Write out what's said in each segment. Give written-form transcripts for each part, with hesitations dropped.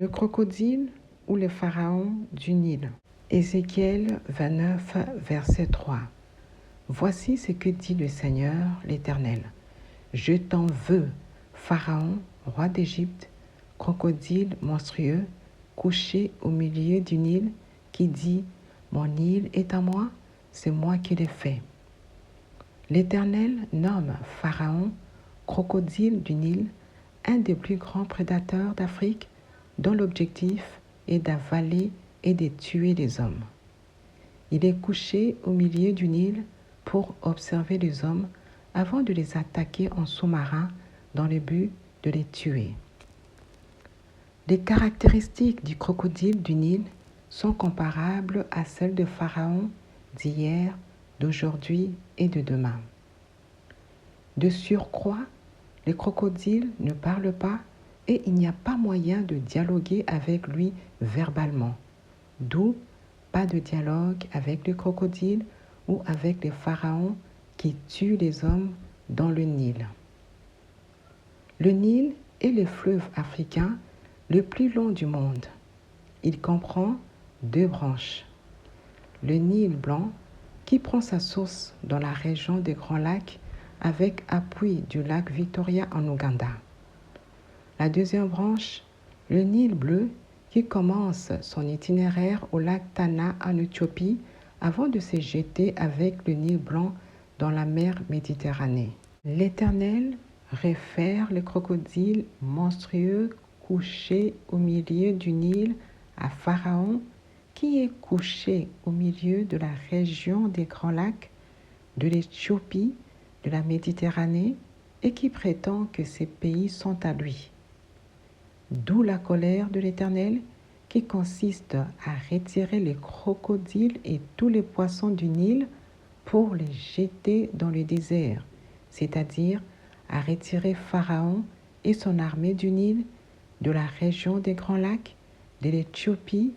Le crocodile ou le pharaon du Nil. Ézéchiel 29, verset 3. Voici ce que dit le Seigneur l'Éternel. Je t'en veux, Pharaon, roi d'Égypte, crocodile monstrueux, couché au milieu du Nil, qui dit, mon Nil est à moi, c'est moi qui l'ai fait. L'Éternel nomme Pharaon, crocodile du Nil, un des plus grands prédateurs d'Afrique, dont l'objectif est d'avaler et de tuer les hommes. Il est couché au milieu du Nil pour observer les hommes avant de les attaquer en sous-marin dans le but de les tuer. Les caractéristiques du crocodile du Nil sont comparables à celles de Pharaon d'hier, d'aujourd'hui et de demain. De surcroît, les crocodiles ne parlent pas et il n'y a pas moyen de dialoguer avec lui verbalement. D'où pas de dialogue avec les crocodiles ou avec les pharaons qui tuent les hommes dans le Nil. Le Nil est le fleuve africain le plus long du monde. Il comprend deux branches. Le Nil blanc, qui prend sa source dans la région des Grands Lacs avec appui du lac Victoria en Ouganda. La deuxième branche, le Nil bleu, qui commence son itinéraire au lac Tana en Éthiopie avant de se jeter avec le Nil blanc dans la mer Méditerranée. L'Éternel réfère le crocodile monstrueux couché au milieu du Nil à Pharaon, qui est couché au milieu de la région des Grands Lacs, de l'Éthiopie, de la Méditerranée, et qui prétend que ces pays sont à lui. D'où la colère de l'Éternel qui consiste à retirer les crocodiles et tous les poissons du Nil pour les jeter dans le désert, c'est-à-dire à retirer Pharaon et son armée du Nil, de la région des Grands Lacs, de l'Éthiopie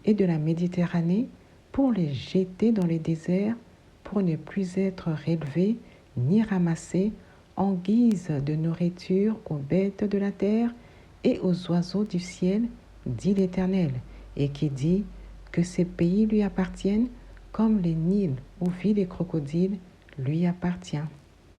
et de la Méditerranée pour les jeter dans le désert pour ne plus être relevés ni ramassés en guise de nourriture aux bêtes de la terre et aux oiseaux du ciel, dit l'Éternel, et qui dit que ces pays lui appartiennent comme les Nils où vivent les crocodiles lui appartient.